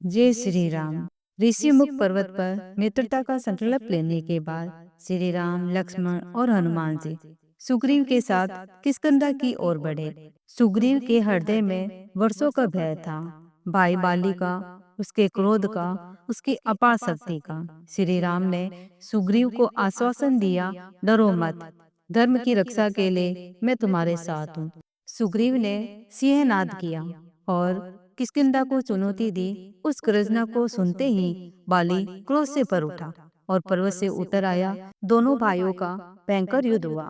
जय श्री राम। ऋषि मुख पर्वत पर मित्रता का संकल्प लेने के बाद श्री राम, लक्ष्मण और हनुमान जी सुग्रीव के साथ किष्किंधा की ओर बढ़े। सुग्रीव के हृदय में वर्षों का भय था, भाई बाली का, उसके क्रोध का, उसकी अपार शक्ति का। श्री राम ने सुग्रीव को आश्वासन दिया, डरो मत, धर्म की रक्षा के लिए मैं तुम्हारे साथ हूँ। सुग्रीव ने सिंहनाद किया और किष्किंधा को चुनौती दी। उस गर्जना को सुनते ही बाली क्रोध से भर उठा और पर्वत से उतर आया। दोनों भाइयों का भयंकर युद्ध हुआ।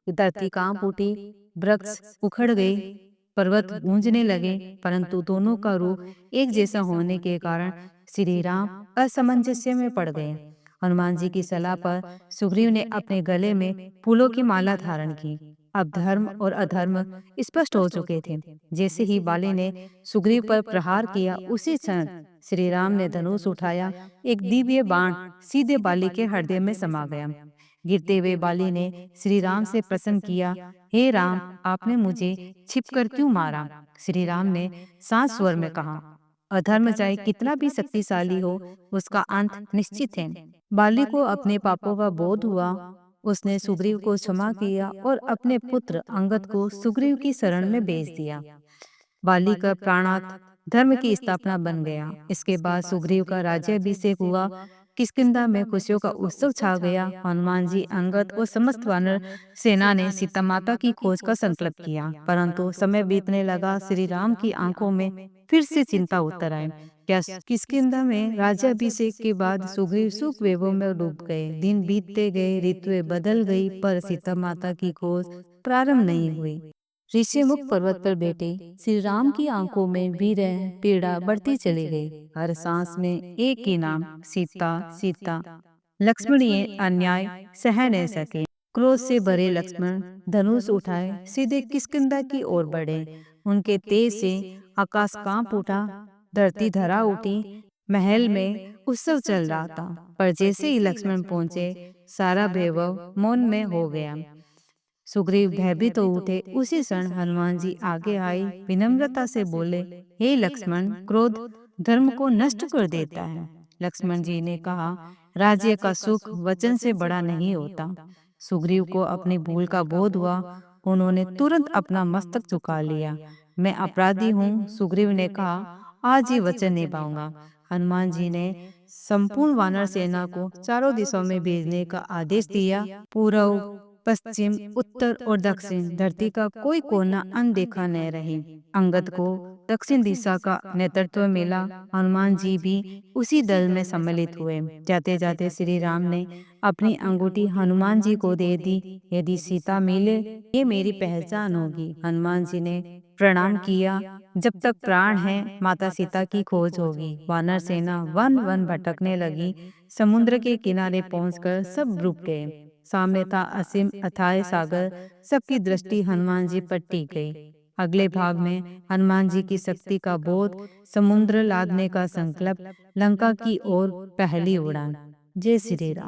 धरती कांप उठी, वृक्ष उखड़ गए, पर्वत गूंजने लगे, परंतु दोनों का रूप एक जैसा होने के कारण श्री राम असमंजस्य में पड़ गए। हनुमान जी की सलाह पर सुग्रीव ने अपने गले में फूलों की माला धारण की। अब धर्म और अधर्म स्पष्ट हो चुके थे। जैसे ही बाली ने सुग्रीव पर प्रहार किया, उसी क्षण श्री राम ने धनुष उठाया। एक दिव्य बाण सीधे बाली के हृदय में समा गया। गिरते हुए बाली ने श्री राम से प्रश्न किया, हे राम, आपने मुझे छिपकर क्यों मारा? श्री राम ने शांत स्वर में कहा, अधर्म चाहे कितना भी शक्तिशाली हो, उसका अंत निश्चित है। बाली को अपने पापों का बोध हुआ। उसने सुग्रीव को क्षमा किया और अपने पुत्र अंगद को सुग्रीव की शरण में भेज दिया। बाली का प्राणात धर्म की स्थापना बन गया। इसके बाद सुग्रीव का राज्याभिषेक हुआ। किष्किंधा में खुशियों का उत्सव छा गया। हनुमान जी, अंगद और समस्त वानर सेना ने सीता माता की खोज का संकल्प किया, परंतु समय बीतने लगा। श्री राम की आंखों में फिर से चिंता उतर आई। क्या किष्किंधा में राज्याभिषेक के बाद सुग्रीव सुख वैभव में डूब गए? दिन बीतते गए, ऋतुएं बदल गई, पर सीता माता की खोज प्रारंभ नहीं हुई। ऋषिमुख पर्वत पर बैठे श्री राम की आंखों में विरह पीड़ा बढ़ती चली गई। हर सांस में एक ही नाम, सीता सीता। लक्ष्मण ये अन्याय सह नहीं सके। क्रोध से भरे लक्ष्मण धनुष उठाए सीधे किष्किंधा की ओर बढ़े। उनके तेज से आकाश कांप उठा, धरती धरा उठी। महल में उत्सव चल रहा था, पर जैसे ही लक्ष्मण पहुंचे, सारा वैभव मौन में हो गया। सुग्रीव भयभीत हो उठे। उसी क्षण हनुमान जी आगे आई, विनम्रता से बोले, हे लक्ष्मण, क्रोध धर्म को नष्ट कर देता है। लक्ष्मण जी ने कहा, राज्य का सुख वचन से बड़ा नहीं होता। सुग्रीव को अपनी भूल का बोध हुआ। उन्होंने तुरंत अपना मस्तक झुका लिया। मैं अपराधी हूँ, सुग्रीव ने कहा, आज ही वचन निभाऊंगा। हनुमान जी ने संपूर्ण वानर सेना को चारों दिशाओं में भेजने का आदेश दिया। पूर्व, पश्चिम, उत्तर और दक्षिण धरती का कोई कोना अनदेखा न रहे। अंगद को दक्षिण दिशा का नेतृत्व मिला। हनुमान जी भी उसी दल में सम्मिलित हुए। जाते जाते श्री राम ने अपनी अंगूठी हनुमान जी को दे दी। यदि सीता मिले, ये मेरी पहचान होगी। हनुमान जी ने प्रणाम किया। जब तक प्राण है, माता सीता की खोज होगी। वानर सेना वन वन भटकने लगी। समुद्र के किनारे पहुंचकर सब रुक गए। सामने था असीम अथाह सागर। सबकी दृष्टि हनुमान जी पर टिक गई। अगले भाग में हनुमान जी की शक्ति का बोध, समुद्र लादने का संकल्प, लंका की ओर पहली उड़ान। जय श्री राम।